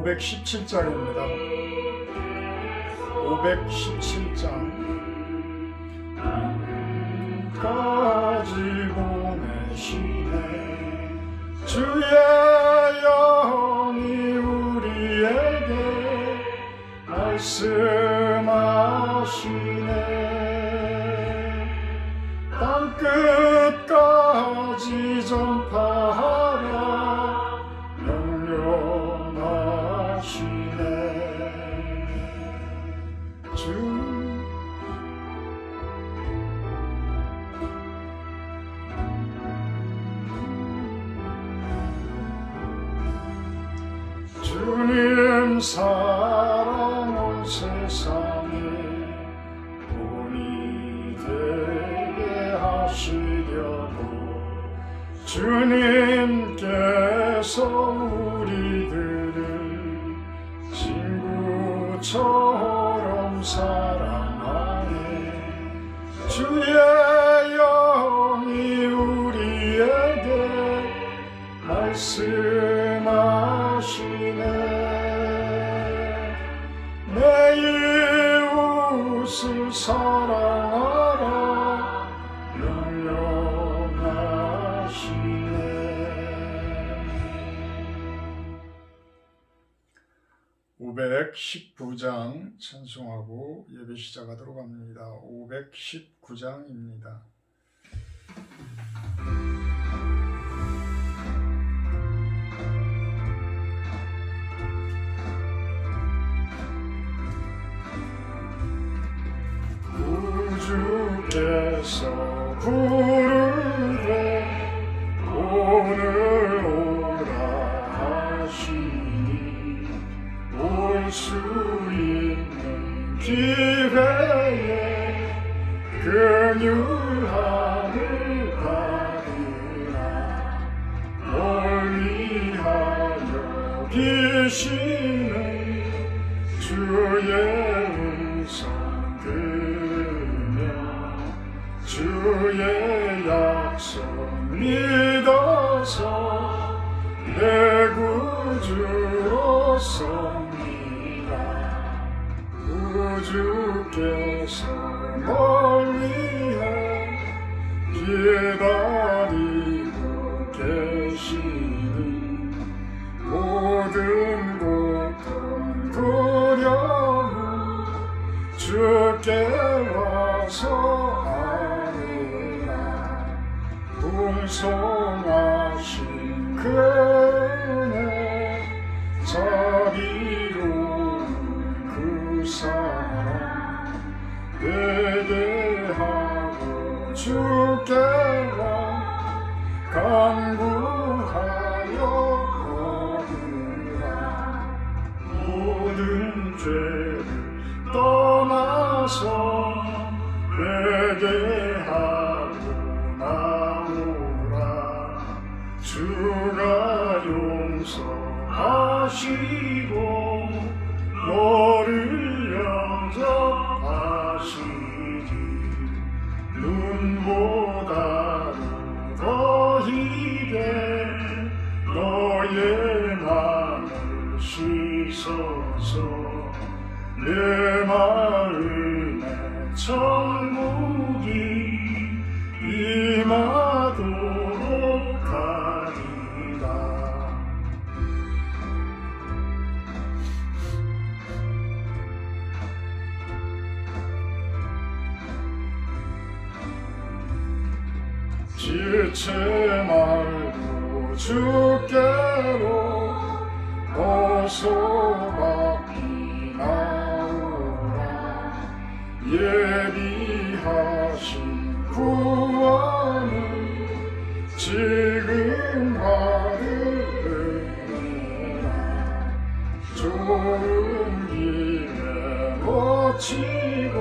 517장입니다. 517장 까지 보내시네. 주의 영이 우리에게 말씀하시네. 땅끝까지 전파하라 명령하시네. 주님 사랑 온 세상에 본이 되게 하시려고 주님께서 우리들을 친구처럼 사랑하네. 주의 영이 우리에게 말씀하시네. 내 이웃을 사랑하라 명령하시네. 519장 찬송하고 예배 시작하도록 합니다. 519장입니다. 주께서 부르되 오늘 오라 하시니 올 수 있는 기회에 긍휼함을 받으라. 널 위하여 계시는 주의 음성 주의 약속 믿어서 내 구주로서입니다. 구주께서 널 위해 기다리고 계시니 모든 고통 두려움 주께 와서 풍성하신 그 은혜 자비로운 그 사랑 회개하고 주께와 간구하여 오느라 모든 죄를 떠나서 회개하고 나오라. 주가 용서하시고 너를 영접하시리. 눈보다도 더 희게 너의 마음을 씻어서 내 마음에 천국이 임하도록 하리라. 지체 말고 주께로 어서 바뀌나. 좋은 길에 놓치고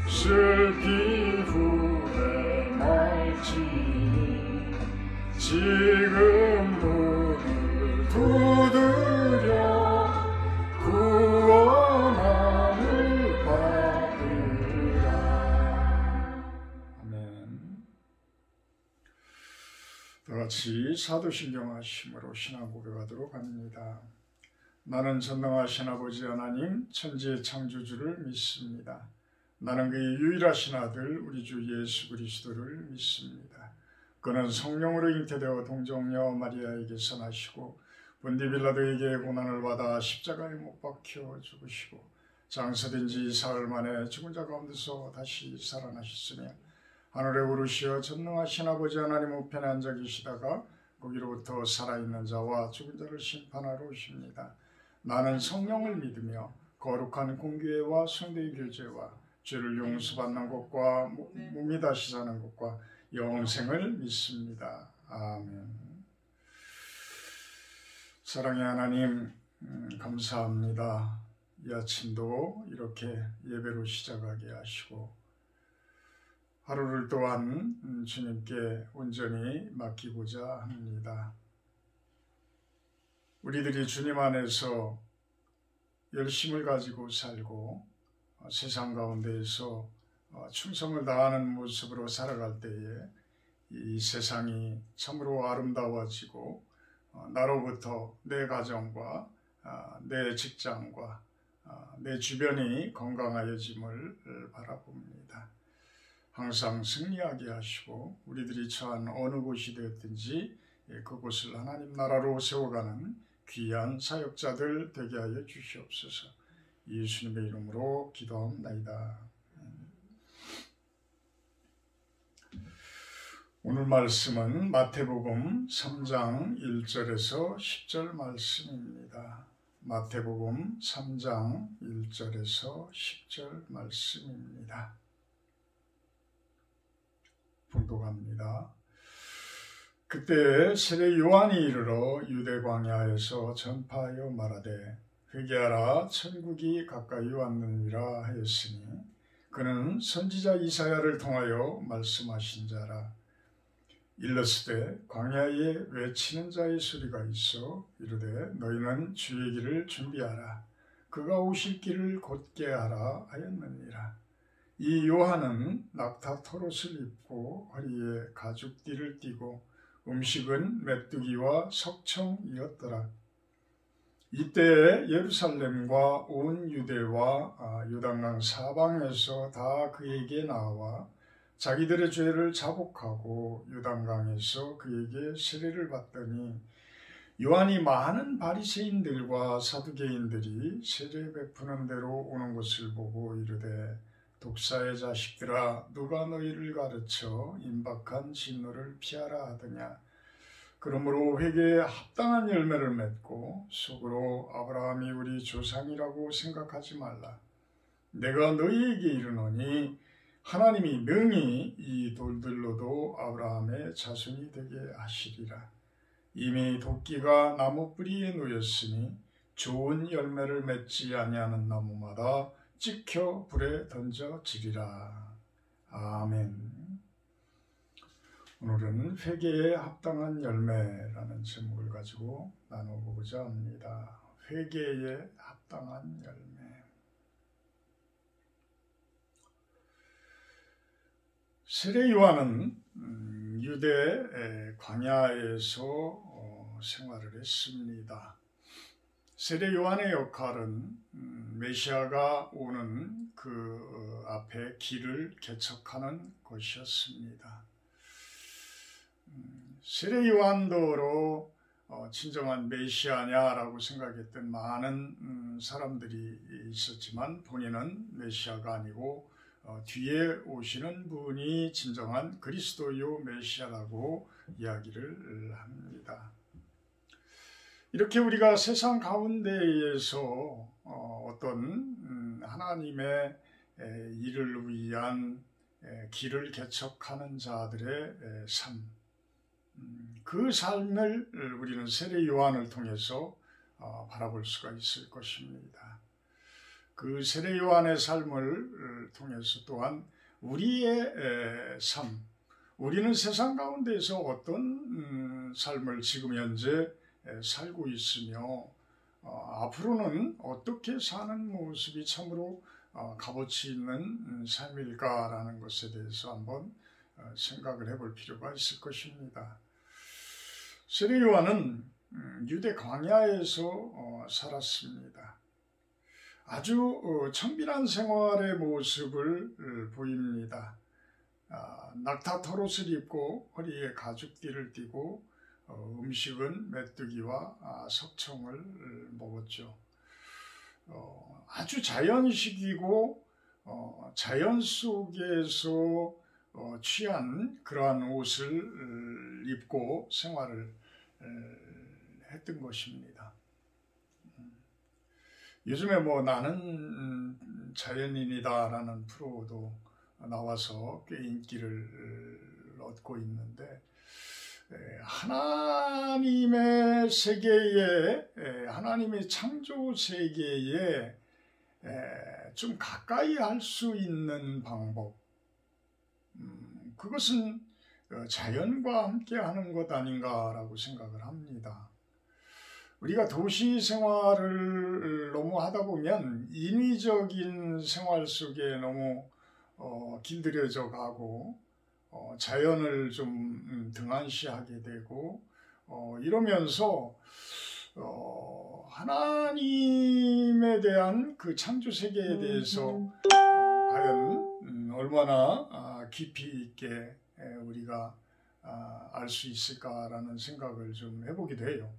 슬피 후에 말지니 지금 문을 두드려 구원함을 받으라. 아멘. 다같이 사도신경 하심으로 신앙 고백하도록 합니다. 나는 전능하신 아버지 하나님 천지의 창조주를 믿습니다. 나는 그의 유일하신 아들 우리 주 예수 그리스도를 믿습니다. 그는 성령으로 잉태되어 동정녀 마리아에게서 나시고 본디 빌라도에게 고난을 받아 십자가에 못 박혀 죽으시고 장사된 지 사흘 만에 죽은 자 가운데서 다시 살아나셨으며 하늘에 오르시어 전능하신 아버지 하나님 우편에 앉아 계시다가 거기로부터 살아있는 자와 죽은 자를 심판하러 오십니다. 나는 성령을 믿으며 거룩한 공교회와 성도의 교제와 죄를 용서받는 것과 몸이 다시 사는 것과 영생을 믿습니다. 아멘. 사랑의 하나님, 감사합니다. 이 아침도 이렇게 예배로 시작하게 하시고 하루를 또한 주님께 온전히 맡기고자 합니다. 우리들이 주님 안에서 열심을 가지고 살고 세상 가운데에서 충성을 다하는 모습으로 살아갈 때에 이 세상이 참으로 아름다워지고 나로부터 내 가정과 내 직장과 내 주변이 건강하여짐을 바라봅니다. 항상 승리하게 하시고 우리들이 처한 어느 곳이 되었든지 그곳을 하나님 나라로 세워가는 귀한 사역자들 되게 하여 주시옵소서. 예수님의 이름으로 기도합니다. 오늘 말씀은 마태복음 3장 1절에서 10절 말씀입니다. 마태복음 3장 1절에서 10절 말씀입니다. 봉독합니다. 그때 세례 요한이 이르러 유대 광야에서 전파하여 말하되 회개하라 천국이 가까이 왔느니라 하였으니 그는 선지자 이사야를 통하여 말씀하신 자라. 일렀으되 광야에 외치는 자의 소리가 있어 이르되 너희는 주의 길을 준비하라 그가 오실 길을 곧게 하라 하였느니라. 이 요한은 낙타 토롯을 입고 허리에 가죽띠를 띠고 음식은 메뚜기와 석청이었더라. 이때 예루살렘과 온 유대와 요단강 사방에서 다 그에게 나와 자기들의 죄를 자복하고 요단강에서 그에게 세례를 받더니 요한이 많은 바리새인들과 사두개인들이 세례 베푸는 대로 오는 것을 보고 이르되 독사의 자식들아 누가 너희를 가르쳐 임박한 진노를 피하라 하더냐. 그러므로 회개에 합당한 열매를 맺고 속으로 아브라함이 우리 조상이라고 생각하지 말라. 내가 너희에게 이르노니 하나님이 능히 이 돌들로도 아브라함의 자손이 되게 하시리라. 이미 도끼가 나무 뿌리에 놓였으니 좋은 열매를 맺지 아니하는 나무마다 찍혀 불에 던져지리라. 아멘. 오늘은 회개에 합당한 열매라는 제목을 가지고 나눠보고자 합니다. 회개에 합당한 열매. 세례 요한은 유대 광야에서 생활을 했습니다. 세례 요한의 역할은 메시아가 오는 그 앞에 길을 개척하는 것이었습니다. 세례 요한도로 진정한 메시아냐라고 생각했던 많은 사람들이 있었지만 본인은 메시아가 아니고 뒤에 오시는 분이 진정한 그리스도요 메시아라고 이야기를 합니다. 이렇게 우리가 세상 가운데에서 어떤 하나님의 일을 위한 길을 개척하는 자들의 삶, 그 삶을 우리는 세례 요한을 통해서 바라볼 수가 있을 것입니다. 그 세례 요한의 삶을 통해서 또한 우리의 삶, 우리는 세상 가운데서 어떤 삶을 지금 현재 살고 있으며 앞으로는 어떻게 사는 모습이 참으로 값어치 있는 삶일까라는 것에 대해서 한번 생각을 해볼 필요가 있을 것입니다. 세례 요한은 유대 광야에서 살았습니다. 아주 청빈한 생활의 모습을 보입니다. 낙타 털옷을 입고 허리에 가죽띠를 띠고 음식은 메뚜기와 석청을 먹었죠. 아주 자연식이고 자연 속에서 취한 그러한 옷을 입고 생활을 했던 것입니다. 요즘에 나는 자연인이다라는 프로도 나와서 꽤 인기를 얻고 있는데 하나님의 세계에 하나님의 창조 세계에 좀 가까이 할 수 있는 방법, 그것은 자연과 함께 하는 것 아닌가라고 생각을 합니다. 우리가 도시 생활을 너무 하다 보면 인위적인 생활 속에 너무 길들여져 가고 자연을 좀 등한시하게 되고 이러면서 하나님에 대한 그 창조 세계에 대해서 과연 얼마나 깊이 있게 우리가 알 수 있을까라는 생각을 좀 해보기도 해요.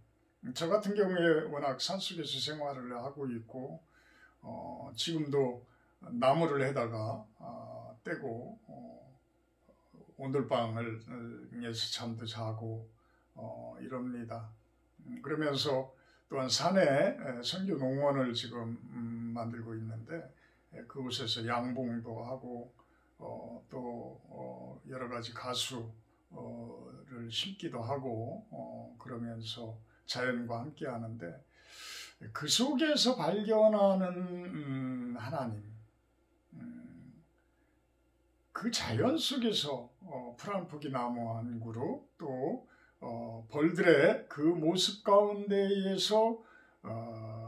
저 같은 경우에 워낙 산속에서 생활을 하고 있고 지금도 나무를 해다가 떼고 온돌방을 에서 잠도 자고 이럽니다. 그러면서 또한 산에 선교 농원을 지금 만들고 있는데 그곳에서 양봉도 하고 또 여러 가지 가수를 심기도 하고 그러면서 자연과 함께 하는데 그 속에서 발견하는 하나님, 그 자연 속에서 풀 한 포기 나무 한 그루 또 벌들의 그 모습 가운데에서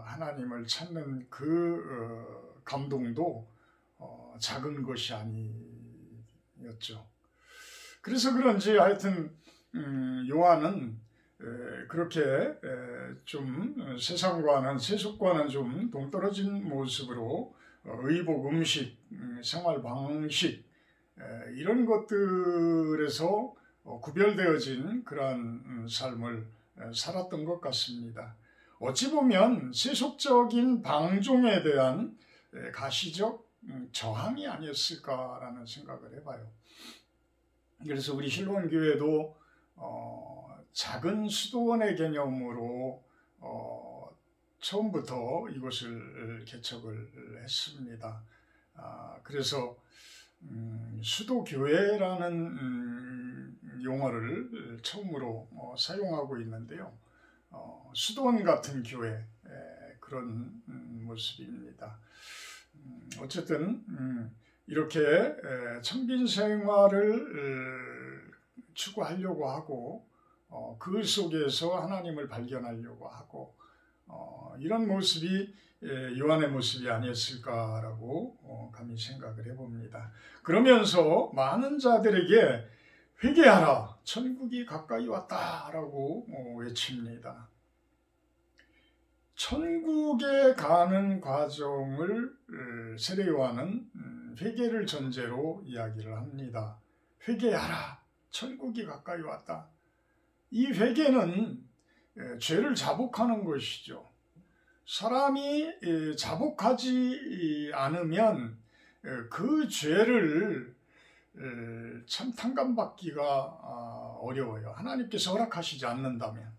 하나님을 찾는 그 감동도 작은 것이 아니었죠. 그래서 그런지 하여튼 요한은 그렇게 좀 세상과는 세속과는 좀 동떨어진 모습으로 의복, 음식, 생활 방식 이런 것들에서 구별되어진 그러한 삶을 살았던 것 같습니다. 어찌 보면 세속적인 방종에 대한 가시적 저항이 아니었을까라는 생각을 해봐요. 그래서 우리 실로원 교회도 작은 수도원의 개념으로 처음부터 이것을 개척을 했습니다. 그래서 수도교회라는 용어를 처음으로 사용하고 있는데요. 수도원 같은 교회 그런 모습입니다. 어쨌든 이렇게 청빈 생활을 추구하려고 하고 그 속에서 하나님을 발견하려고 하고 이런 모습이 요한의 모습이 아니었을까라고 감히 생각을 해봅니다. 그러면서 많은 자들에게 회개하라, 천국이 가까이 왔다라고 외칩니다. 천국에 가는 과정을 세례 요한은 회개를 전제로 이야기를 합니다. 회개하라, 천국이 가까이 왔다. 이 회개는 죄를 자복하는 것이죠. 사람이 자복하지 않으면 그 죄를 참 탕감받기가 어려워요. 하나님께서 허락하시지 않는다면.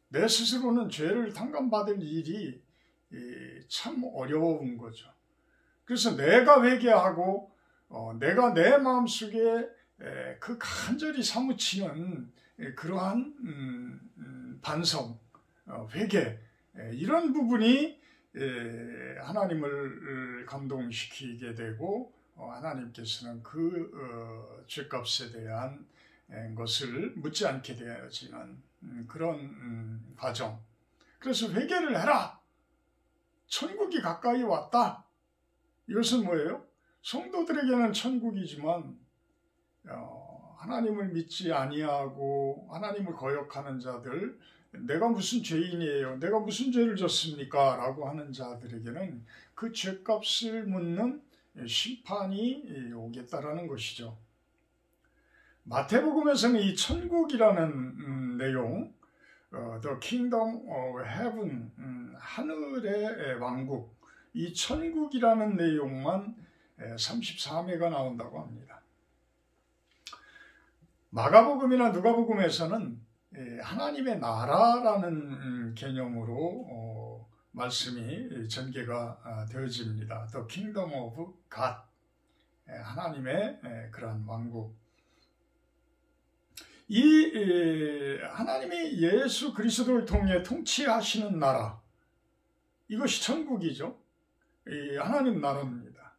내 스스로는 죄를 탕감받을 일이 참 어려운 거죠. 그래서 내가 회개하고 내가 내 마음속에 그 간절히 사무치는 그러한 반성, 회개, 이런 부분이 하나님을 감동시키게 되고 하나님께서는 그 죄값에 대한 것을 묻지 않게 되어지는 그런 과정. 그래서 회개를 해라. 천국이 가까이 왔다. 이것은 뭐예요? 성도들에게는 천국이지만 하나님을 믿지 아니하고 하나님을 거역하는 자들, 내가 무슨 죄인이에요? 내가 무슨 죄를 졌습니까? 라고 하는 자들에게는 그 죄값을 묻는 심판이 오겠다라는 것이죠. 마태복음에서는 이 천국이라는 내용, The Kingdom of Heaven, 하늘의 왕국, 이 천국이라는 내용만 34회가 나온다고 합니다. 마가복음이나 누가복음에서는 하나님의 나라라는 개념으로 말씀이 전개가 되어집니다. The Kingdom of God, 하나님의 그러한 왕국. 이 하나님이 예수 그리스도를 통해 통치하시는 나라, 이것이 천국이죠. 이 하나님 나라입니다.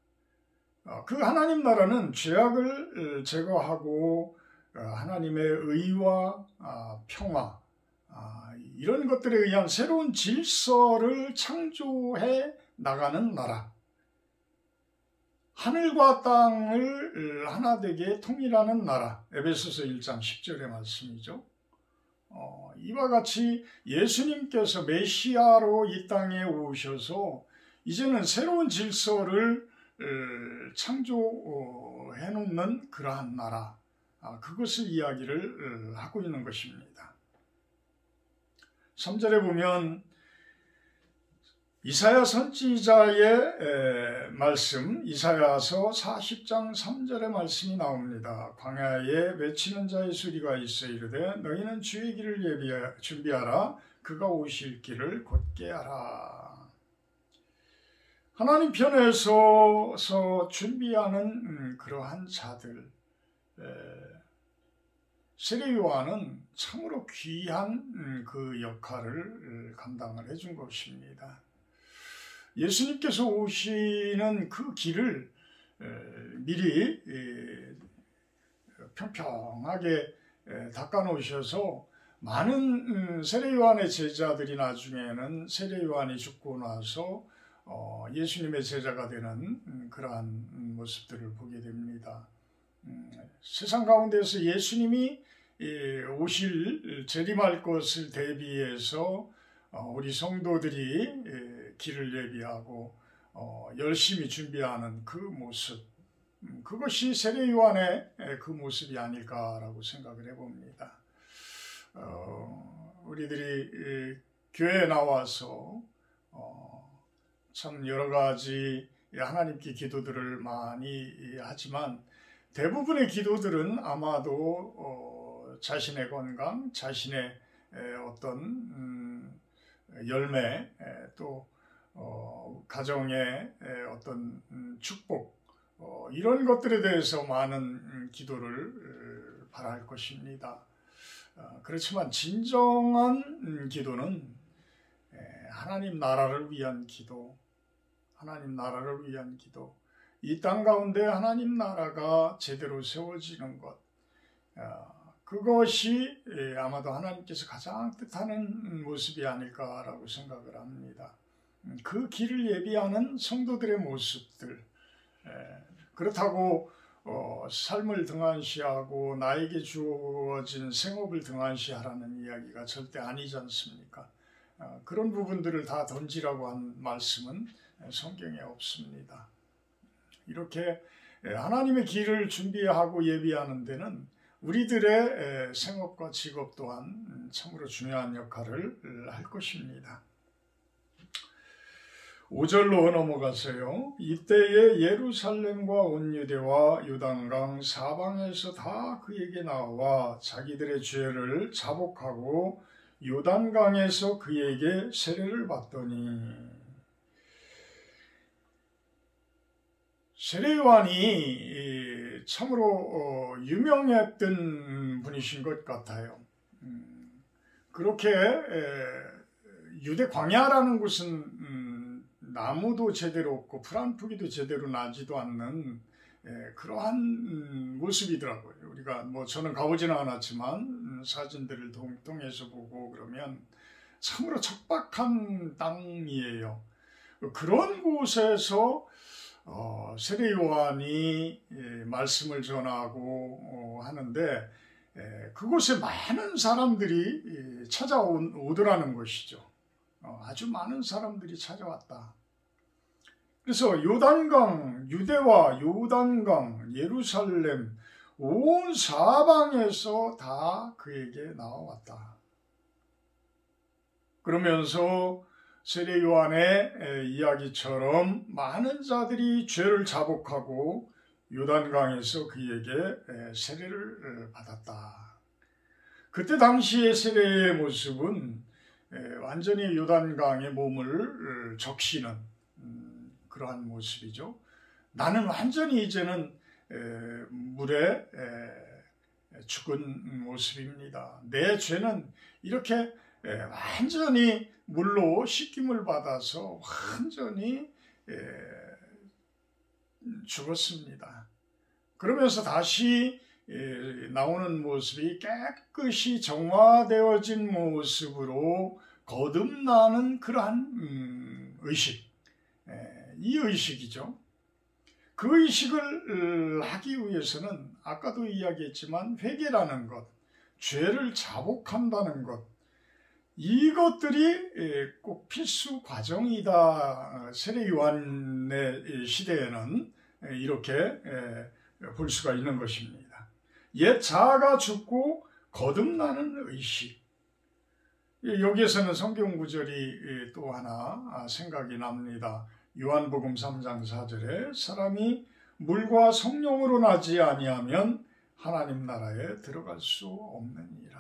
그 하나님 나라는 죄악을 제거하고 하나님의 의와 평화, 이런 것들에 의한 새로운 질서를 창조해 나가는 나라. 하늘과 땅을 하나 되게 통일하는 나라. 에베소서 1장 10절의 말씀이죠. 이와 같이 예수님께서 메시아로 이 땅에 오셔서 이제는 새로운 질서를 창조해 놓는 그러한 나라, 그것을 이야기를 하고 있는 것입니다. 3절에 보면 이사야 선지자의 말씀, 이사야서 40장 3절의 말씀이 나옵니다. 광야에 외치는 자의 소리가 있어 이르되 너희는 주의 길을 준비하라. 그가 오실 길을 곧게 하라. 하나님 편에서 준비하는 그러한 자들, 세례 요한은 참으로 귀한 그 역할을 감당을 해준 것입니다. 예수님께서 오시는 그 길을 미리 평평하게 닦아놓으셔서 많은 세례 요한의 제자들이 나중에는 세례 요한이 죽고 나서 예수님의 제자가 되는 그러한 모습들을 보게 됩니다. 세상 가운데서 예수님이 오실 재림할 것을 대비해서 우리 성도들이 길을 예비하고 열심히 준비하는 그 모습, 그것이 세례 요한의 그 모습이 아닐까라고 생각을 해봅니다. 우리들이 교회에 나와서 참 여러 가지 하나님께 기도들을 많이 하지만 대부분의 기도들은 아마도 자신의 건강, 자신의 어떤 열매, 또 가정의 어떤 축복, 이런 것들에 대해서 많은 기도를 바랄 것입니다. 그렇지만 진정한 기도는 하나님 나라를 위한 기도, 하나님 나라를 위한 기도, 이 땅 가운데 하나님 나라가 제대로 세워지는 것, 그것이 아마도 하나님께서 가장 뜻하는 모습이 아닐까라고 생각을 합니다. 그 길을 예비하는 성도들의 모습들, 그렇다고 삶을 등한시하고 나에게 주어진 생업을 등한시하라는 이야기가 절대 아니지 않습니까? 그런 부분들을 다 던지라고 한 말씀은 성경에 없습니다. 이렇게 하나님의 길을 준비하고 예비하는 데는 우리들의 생업과 직업 또한 참으로 중요한 역할을 할 것입니다. 5절로 넘어가세요. 이때에 예루살렘과 온 유대와 요단강 사방에서 다 그에게 나와 자기들의 죄를 자복하고 요단강에서 그에게 세례를 받더니, 세례 요한이 참으로 유명했던 분이신 것 같아요. 그렇게 유대 광야라는 곳은 나무도 제대로 없고 풀 한 포기도 제대로 나지도 않는 그러한 모습이더라고요. 우리가 저는 가보지는 않았지만 사진들을 통해서 보고 그러면 참으로 척박한 땅이에요. 그런 곳에서 세례 요한이 말씀을 전하고 하는데 그곳에 많은 사람들이 찾아오더라는 것이죠. 아주 많은 사람들이 찾아왔다. 그래서 요단강, 유대와 요단강, 예루살렘 온 사방에서 다 그에게 나와왔다. 그러면서 세례 요한의 이야기처럼 많은 자들이 죄를 자복하고 요단강에서 그에게 세례를 받았다. 그때 당시의 세례의 모습은 완전히 요단강에 몸을 적시는 그러한 모습이죠. 나는 완전히 이제는 물에 죽은 모습입니다. 내 죄는 이렇게 완전히 물로 씻김을 받아서 완전히 죽었습니다. 그러면서 다시 나오는 모습이 깨끗이 정화되어진 모습으로 거듭나는 그러한 의식, 이 의식이죠. 그 의식을 하기 위해서는 아까도 이야기했지만 회개라는 것, 죄를 자복한다는 것, 이것들이 꼭 필수 과정이다. 세례 요한의 시대에는 이렇게 볼 수가 있는 것입니다. 옛 자아가 죽고 거듭나는 의식. 여기에서는 성경 구절이 또 하나 생각이 납니다. 요한복음 3장 4절에 사람이 물과 성령으로 나지 아니하면 하나님 나라에 들어갈 수 없느니라.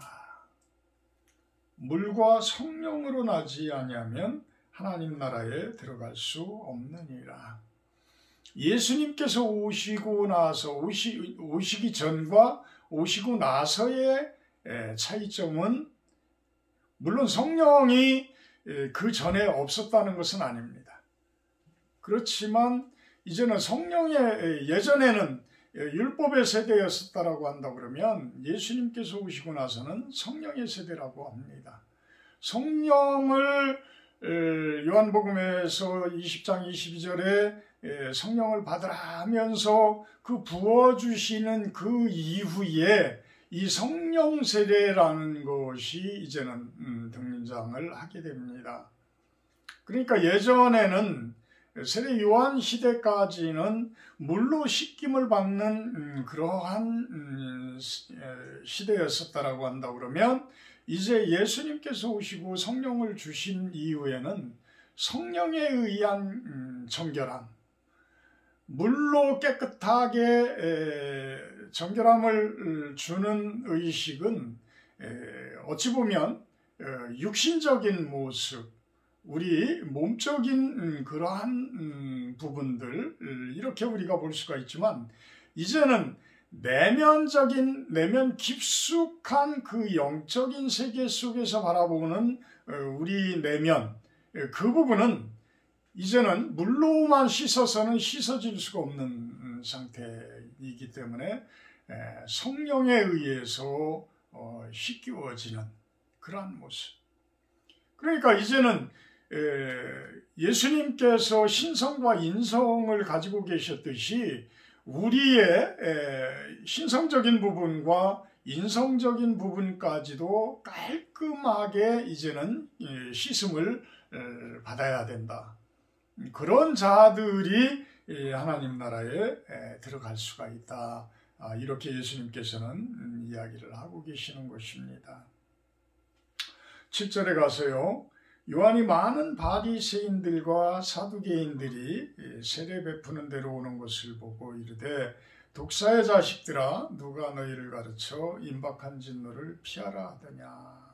물과 성령으로 나지 아니하면 하나님 나라에 들어갈 수 없느니라. 예수님께서 오시고 나서 오시기 전과 오시고 나서의 차이점은 물론 성령이 그 전에 없었다는 것은 아닙니다. 그렇지만 이제는 성령의 예전에는 율법의 세대였었다라고 한다 그러면 예수님께서 오시고 나서는 성령의 세대라고 합니다. 성령을 요한복음에서 20장 22절에 성령을 받으라 하면서 그 부어주시는 그 이후에 이 성령 세례라는 것이 이제는 등장을 하게 됩니다. 그러니까 예전에는 세례 요한 시대까지는 물로 씻김을 받는 그러한 시대였었다라고 한다 그러면 이제 예수님께서 오시고 성령을 주신 이후에는 성령에 의한 정결함, 물로 깨끗하게 정결함을 주는 의식은 어찌 보면 육신적인 모습, 우리 몸적인 그러한 부분들 이렇게 우리가 볼 수가 있지만 이제는 내면 깊숙한 그 영적인 세계 속에서 바라보는 우리 내면 그 부분은 이제는 물로만 씻어서는 씻어질 수가 없는 상태이기 때문에 성령에 의해서 씻기워지는 그러한 모습. 그러니까 이제는 예수님께서 신성과 인성을 가지고 계셨듯이 우리의 신성적인 부분과 인성적인 부분까지도 깔끔하게 이제는 씻음을 받아야 된다. 그런 자들이 하나님 나라에 들어갈 수가 있다. 이렇게 예수님께서는 이야기를 하고 계시는 것입니다. 7절에 가서요. 요한이 많은 바리새인들과 사두개인들이 세례 베푸는 데로 오는 것을 보고 이르되 독사의 자식들아 누가 너희를 가르쳐 임박한 진노를 피하라 하더냐.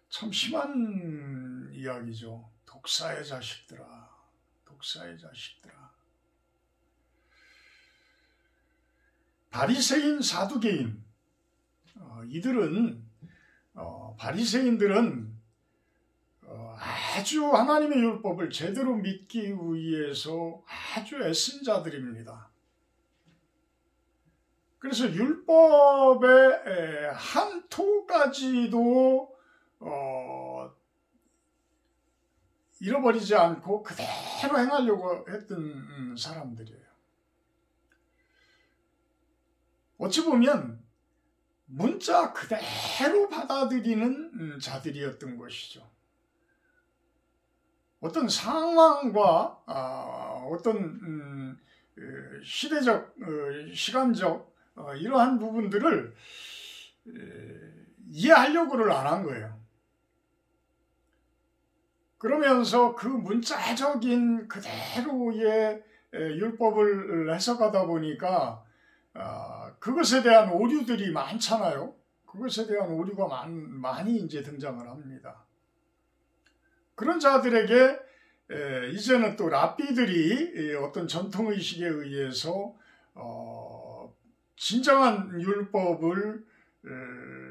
참 심한 이야기죠. 독사의 자식들아, 독사의 자식들아. 바리새인, 사두개인 이들은 바리새인들은 아주 하나님의 율법을 제대로 믿기 위해서 아주 애쓴 자들입니다. 그래서 율법의 한 토까지도 잃어버리지 않고 그대로 행하려고 했던 사람들이에요. 어찌 보면 문자 그대로 받아들이는 자들이었던 것이죠. 어떤 상황과 어떤 시대적, 시간적 이러한 부분들을 이해하려고를 안 한 거예요. 그러면서 그 문자적인 그대로의 율법을 해석하다 보니까 그것에 대한 오류들이 많잖아요. 그것에 대한 오류가 많이 이제 등장을 합니다. 그런 자들에게 이제는 또 랍비들이 어떤 전통의식에 의해서 진정한 율법을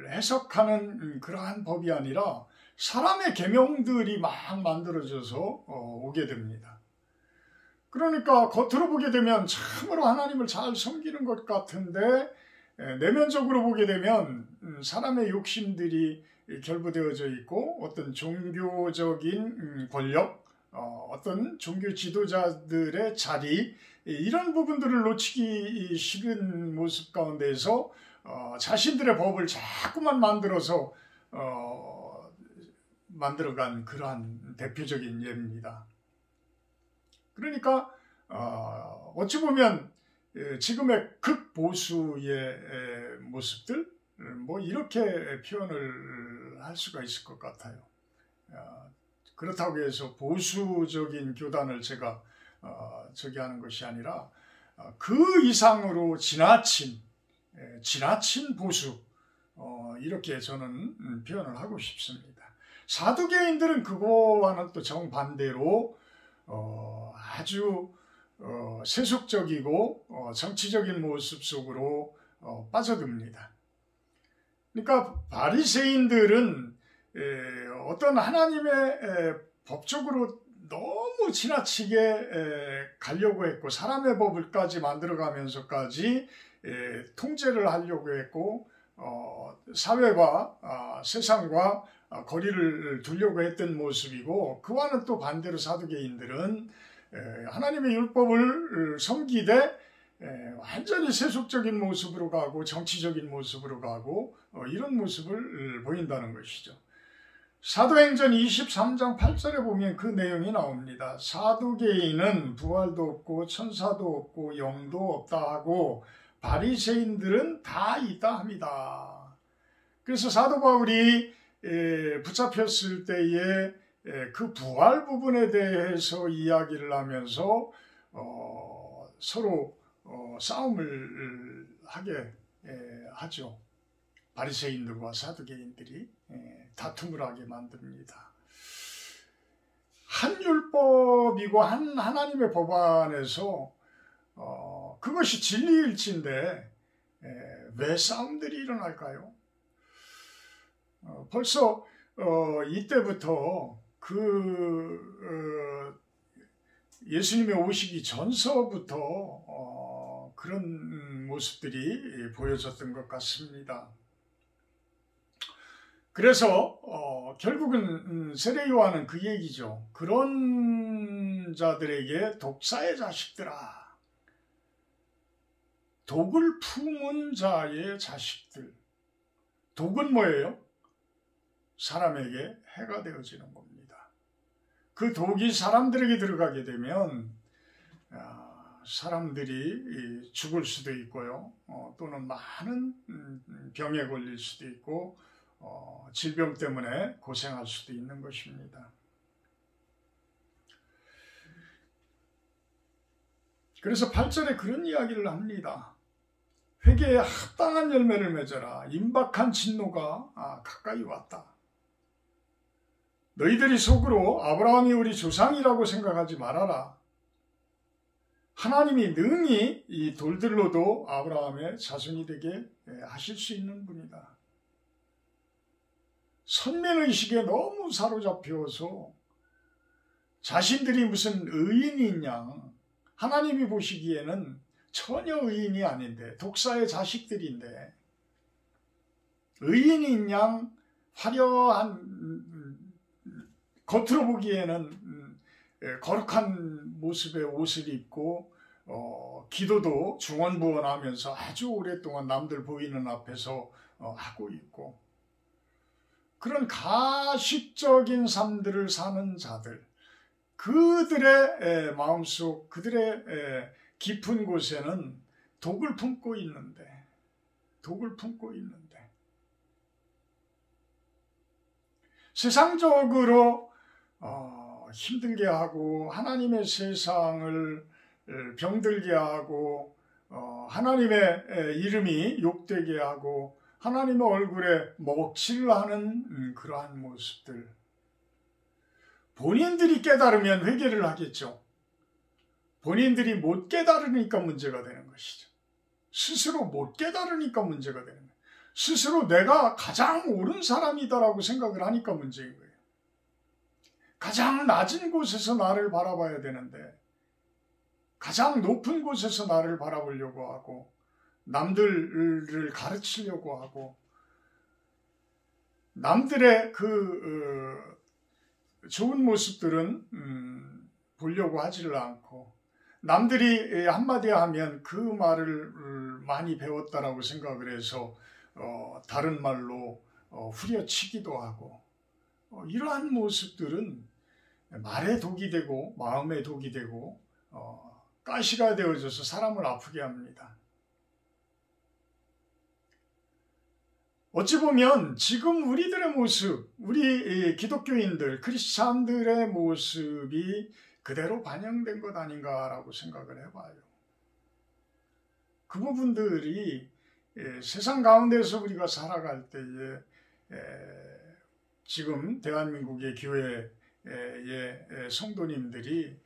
해석하는 그러한 법이 아니라 사람의 계명들이 막 만들어져서 오게 됩니다. 그러니까 겉으로 보게 되면 참으로 하나님을 잘 섬기는 것 같은데 내면적으로 보게 되면 사람의 욕심들이 결부되어져 있고 어떤 종교적인 권력, 어떤 종교 지도자들의 자리 이런 부분들을 놓치기 싫은 모습 가운데에서 자신들의 법을 자꾸만 만들어간 그러한 대표적인 예입니다. 그러니까 어찌 보면 지금의 극보수의 모습들 뭐 이렇게 표현을 할 수가 있을 것 같아요. 그렇다고 해서 보수적인 교단을 제가 저기하는 것이 아니라 그 이상으로 지나친 보수 이렇게 저는 표현을 하고 싶습니다. 사두개인들은 그거와는 또 정반대로 아주 세속적이고 정치적인 모습 속으로 빠져듭니다. 그러니까 바리새인들은 어떤 하나님의 법적으로 너무 지나치게 가려고 했고 사람의 법을까지 만들어가면서까지 통제를 하려고 했고 사회와 세상과 거리를 두려고 했던 모습이고 그와는 또 반대로 사두개인들은 하나님의 율법을 섬기되 완전히 세속적인 모습으로 가고 정치적인 모습으로 가고 이런 모습을 보인다는 것이죠. 사도행전 23장 8절에 보면 그 내용이 나옵니다. 사두개인은 부활도 없고 천사도 없고 영도 없다 하고 바리새인들은 다 있다 합니다. 그래서 사도 바울이 붙잡혔을 때에 그 부활 부분에 대해서 이야기를 하면서 서로 싸움을 하게 하죠. 바리새인들과 사두개인들이 다툼을 하게 만듭니다. 한 율법이고 한 하나님의 법안에서 그것이 진리일진데 왜 싸움들이 일어날까요? 벌써 이때부터 예수님의 오시기 전서부터 그런 모습들이 보여졌던 것 같습니다. 그래서 결국은 세례 요한은 그 얘기죠. 그런 자들에게 독사의 자식들아, 독을 품은 자의 자식들. 독은 뭐예요? 사람에게 해가 되어지는 겁니다. 그 독이 사람들에게 들어가게 되면 사람들이 죽을 수도 있고요. 또는 많은 병에 걸릴 수도 있고 질병 때문에 고생할 수도 있는 것입니다. 그래서 8절에 그런 이야기를 합니다. 회개에 합당한 열매를 맺어라. 임박한 진노가 가까이 왔다. 너희들이 속으로 아브라함이 우리 조상이라고 생각하지 말아라. 하나님이 능히 이 돌들로도 아브라함의 자손이 되게 하실 수 있는 분이다. 선민의식에 너무 사로잡혀서 자신들이 무슨 의인인 양, 하나님이 보시기에는 전혀 의인이 아닌데 독사의 자식들인데 의인인 양 화려한 겉으로 보기에는 거룩한 모습의 옷을 입고 기도도 중언부언하면서 아주 오랫동안 남들 보이는 앞에서 하고 있고 그런 가식적인 삶들을 사는 자들 그들의 마음속 그들의 깊은 곳에는 독을 품고 있는데 세상적으로 힘들게 하고 하나님의 세상을 병들게 하고 하나님의 이름이 욕되게 하고 하나님의 얼굴에 먹칠하는 그러한 모습들 본인들이 깨달으면 회개를 하겠죠. 본인들이 못 깨달으니까 문제가 되는 것이죠. 스스로 못 깨달으니까 문제가 되는 거예요. 스스로 내가 가장 옳은 사람이다라고 생각을 하니까 문제인 거예요. 가장 낮은 곳에서 나를 바라봐야 되는데 가장 높은 곳에서 나를 바라보려고 하고 남들을 가르치려고 하고 남들의 그 좋은 모습들은 보려고 하지를 않고 남들이 한마디 하면 그 말을 많이 배웠다라고 생각을 해서 다른 말로 후려치기도 하고 이러한 모습들은 말에 독이 되고 마음에 독이 되고 가시가 되어져서 사람을 아프게 합니다. 어찌 보면 지금 우리들의 모습, 우리 기독교인들, 크리스찬들의 모습이 그대로 반영된 것 아닌가라고 생각을 해봐요. 그 부분들이 세상 가운데서 우리가 살아갈 때에 지금 대한민국의 교회의 성도님들이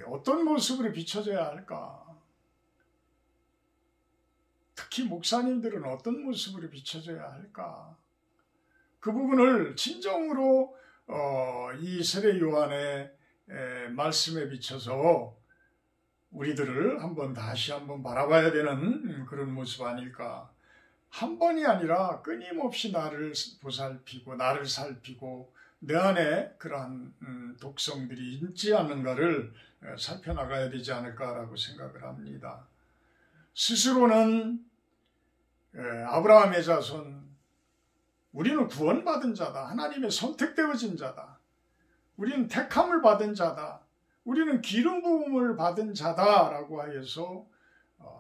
어떤 모습으로 비춰져야 할까? 특히 목사님들은 어떤 모습으로 비춰져야 할까? 그 부분을 진정으로 이 세례 요한의 말씀에 비춰서 우리들을 다시 한번 바라봐야 되는 그런 모습 아닐까? 한 번이 아니라 끊임없이 나를 보살피고 나를 살피고 내 안에 그러한 독성들이 있지 않는가를 살펴나가야 되지 않을까라고 생각을 합니다. 스스로는 아브라함의 자손, 우리는 구원받은 자다. 하나님의 선택되어진 자다. 우리는 택함을 받은 자다. 우리는 기름 부음을 받은 자다라고 하여서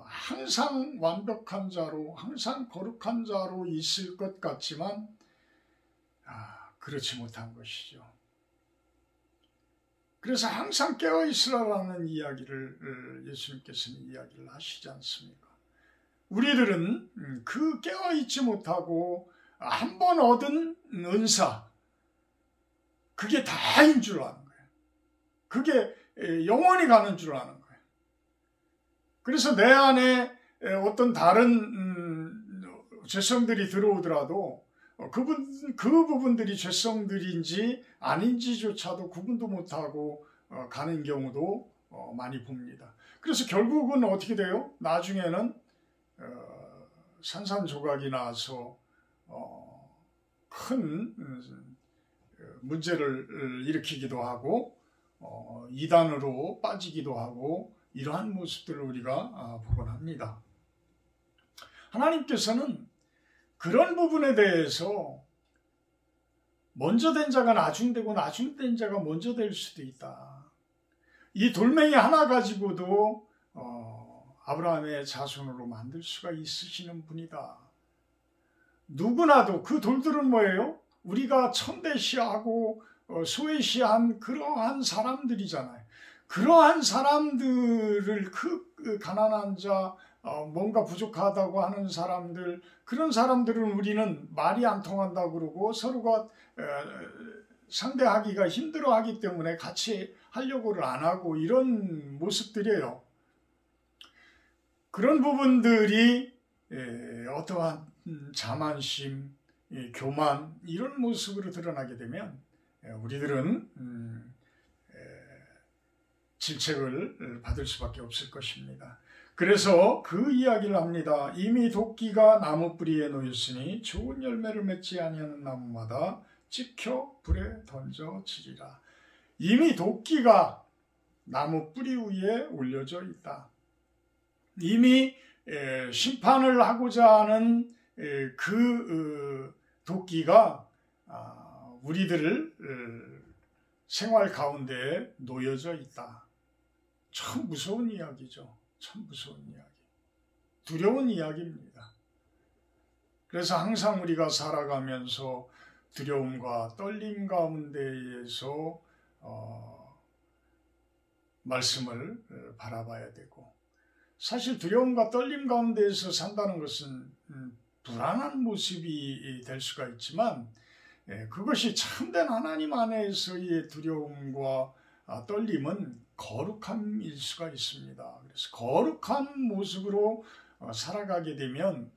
항상 완벽한 자로, 항상 거룩한 자로 있을 것 같지만 그렇지 못한 것이죠. 그래서 항상 깨어있으라라는 이야기를 예수님께서는 이야기를 하시지 않습니까? 우리들은 그 깨어있지 못하고 한 번 얻은 은사, 그게 다인 줄 아는 거예요. 그게 영원히 가는 줄 아는 거예요. 그래서 내 안에 어떤 다른 죄성들이 들어오더라도 그 부분들이 죄성들인지 아닌지조차도 구분도 못하고 가는 경우도 많이 봅니다. 그래서 결국은 어떻게 돼요? 나중에는 산산조각이 나서 큰 문제를 일으키기도 하고 이단으로 빠지기도 하고 이러한 모습들을 우리가 보곤 합니다. 하나님께서는 그런 부분에 대해서 먼저 된 자가 나중되고 나중된 자가 먼저 될 수도 있다. 이 돌멩이 하나 가지고도 아브라함의 자손으로 만들 수가 있으시는 분이다. 누구나도 그 돌들은 뭐예요? 우리가 천대시하고 소외시한 그러한 사람들이잖아요. 그러한 사람들을 그 가난한 자, 뭔가 부족하다고 하는 사람들, 그런 사람들은 우리는 말이 안 통한다고 그러고 서로가 상대하기가 힘들어하기 때문에 같이 하려고를 안 하고 이런 모습들이에요. 그런 부분들이 어떠한 자만심, 교만 이런 모습으로 드러나게 되면 우리들은 질책을 받을 수밖에 없을 것입니다. 그래서 그 이야기를 합니다. 이미 도끼가 나무 뿌리에 놓였으니 좋은 열매를 맺지 아니하는 나무마다 찍혀 불에 던져지리라. 이미 도끼가 나무 뿌리 위에 올려져 있다. 이미 심판을 하고자 하는 그 도끼가 우리들을 생활 가운데에 놓여져 있다. 참 무서운 이야기죠. 참 무서운 이야기. 두려운 이야기입니다. 그래서 항상 우리가 살아가면서 두려움과 떨림 가운데에서 말씀을 바라봐야 되고, 사실 두려움과 떨림 가운데에서 산다는 것은 불안한 모습이 될 수가 있지만 그것이 참된 하나님 안에서의 두려움과 떨림은 거룩함일 수가 있습니다. 그래서 거룩한 모습으로 살아가게 되면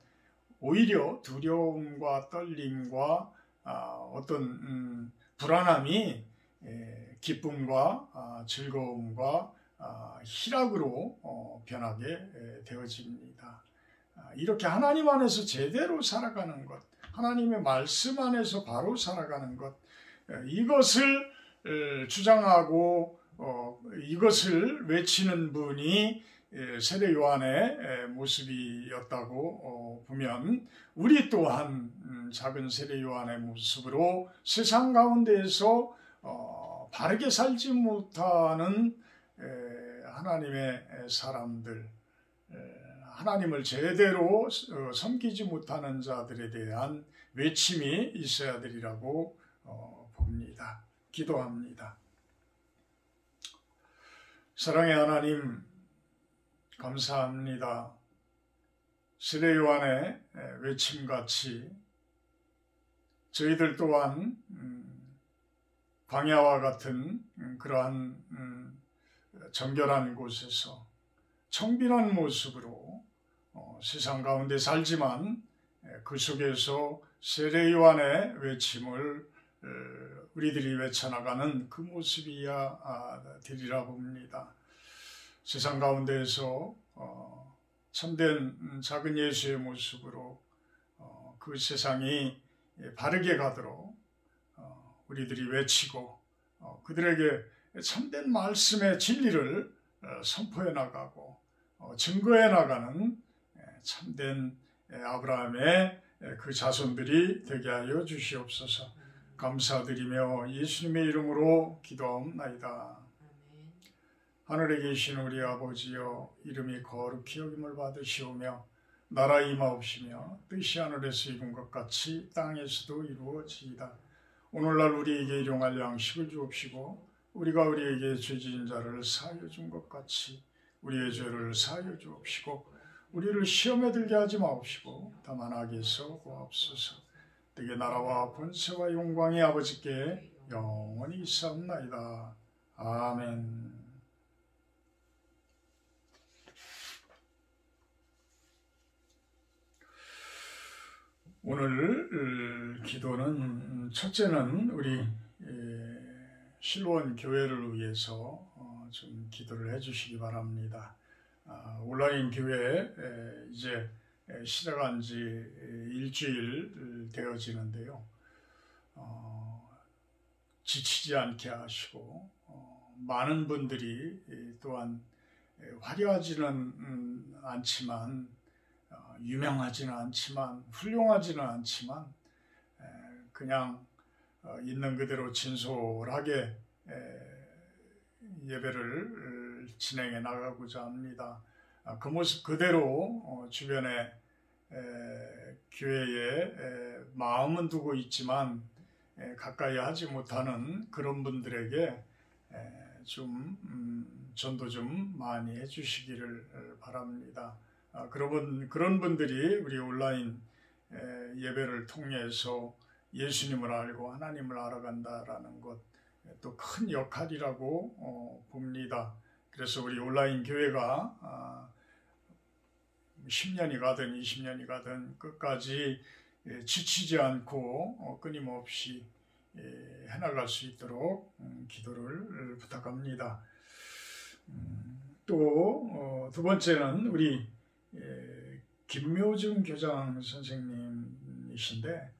오히려 두려움과 떨림과 어떤 불안함이 기쁨과 즐거움과 희락으로 변하게 되어집니다. 이렇게 하나님 안에서 제대로 살아가는 것, 하나님의 말씀 안에서 바로 살아가는 것, 이것을 주장하고 이것을 외치는 분이 세례 요한의 모습이었다고 보면, 우리 또한 작은 세례 요한의 모습으로 세상 가운데에서 바르게 살지 못하는 하나님의 사람들, 하나님을 제대로 섬기지 못하는 자들에 대한 외침이 있어야 되리라고 봅니다. 기도합니다. 사랑의 하나님, 감사합니다. 세례 요한의 외침같이 저희들 또한 광야와 같은 그러한 정결한 곳에서 청빈한 모습으로 세상 가운데 살지만 그 속에서 세례 요한의 외침을 우리들이 외쳐나가는 그 모습이야 되리라 봅니다. 세상 가운데에서 참된 작은 예수의 모습으로 그 세상이 바르게 가도록 우리들이 외치고 그들에게 참된 말씀의 진리를 선포해 나가고 증거해 나가는 참된 아브라함의 그 자손들이 되게 하여 주시옵소서. 감사드리며 예수님의 이름으로 기도하옵나이다. 하늘에 계신 우리 아버지여, 이름이 거룩히 여김을 받으시오며 나라 임하옵시며 뜻이 하늘에서 이룬 것 같이 땅에서도 이루어지이다. 오늘날 우리에게 일용할 양식을 주옵시고 우리가 우리에게 죄지은 자를 사하여 준 것 같이 우리의 죄를 사하여 주옵시고 우리를 시험에 들게 하지 마옵시고 다만 악에서 구하옵소서. 내게 나라와 권세와 영광이 아버지께 영원히 있사옵나이다. 아멘. 오늘 기도는 첫째는 우리 실로원 교회를 위해서 좀 기도를 해주시기 바랍니다. 온라인 교회 이제 시작한 지 일주일 되어지는데요. 지치지 않게 하시고 많은 분들이 또한 화려하지는 않지만 유명하지는 않지만 훌륭하지는 않지만 그냥 있는 그대로 진솔하게 예배를 진행해 나가고자 합니다. 그 모습 그대로 주변에 교회에 마음은 두고 있지만 가까이 하지 못하는 그런 분들에게 좀 전도 좀 많이 해주시기를 바랍니다. 그런 분들이 우리 온라인 예배를 통해서 예수님을 알고 하나님을 알아간다라는 것, 또 큰 역할이라고 봅니다. 그래서 우리 온라인 교회가 10년이 가든 20년이 가든 끝까지 지치지 않고 끊임없이 해나갈 수 있도록 기도를 부탁합니다. 또 두 번째는 우리 김묘중 교장 선생님이신데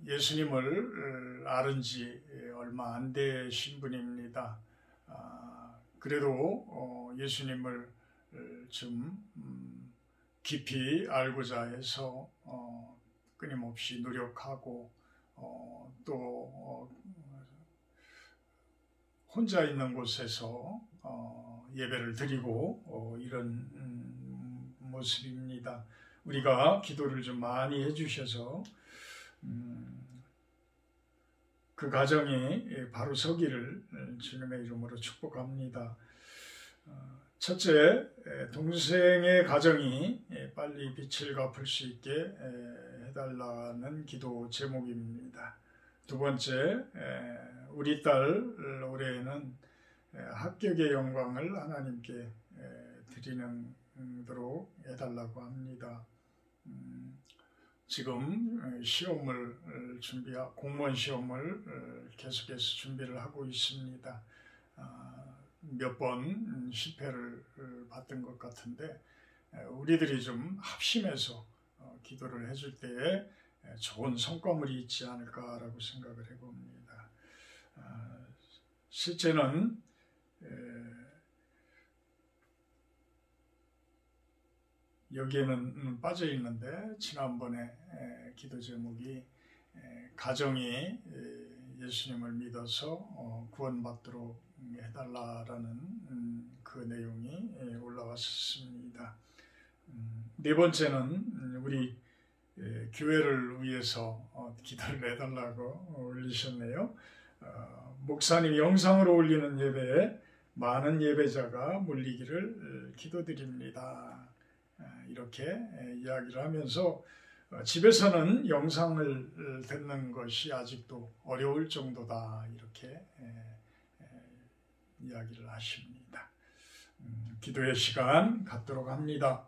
예수님을 알은 지 얼마 안 되신 분입니다. 그래도 예수님을 좀 깊이 알고자 해서 끊임없이 노력하고 또 혼자 있는 곳에서 예배를 드리고 이런 모습입니다. 우리가 기도를 좀 많이 해주셔서 그 가정이 바로 서기를 주님의 이름으로 축복합니다. 첫째, 동생의 가정이 빨리 빛을 갚을 수 있게 해달라는 기도 제목입니다. 두 번째, 우리 딸 올해에는 합격의 영광을 하나님께 드리도록 해달라고 합니다. 지금 시험을 공무원 시험을 계속해서 준비를 하고 있습니다. 몇 번 실패를 받던 것 같은데 우리들이 좀 합심해서 기도를 해줄 때에 좋은 성과물이 있지 않을까라고 생각을 해봅니다. 실제는 여기에는 빠져 있는데 지난번에 기도 제목이 가정이 예수님을 믿어서 구원받도록 해달라라는 그 내용이 올라왔습니다. 네 번째는 우리 교회를 위해서 기도를 해달라고 올리셨네요. 목사님 영상으로 올리는 예배에 많은 예배자가 몰리기를 기도드립니다. 이렇게 이야기를 하면서 집에서는 영상을 듣는 것이 아직도 어려울 정도다 이렇게 이야기를 하십니다. 기도의 시간 갖도록 합니다.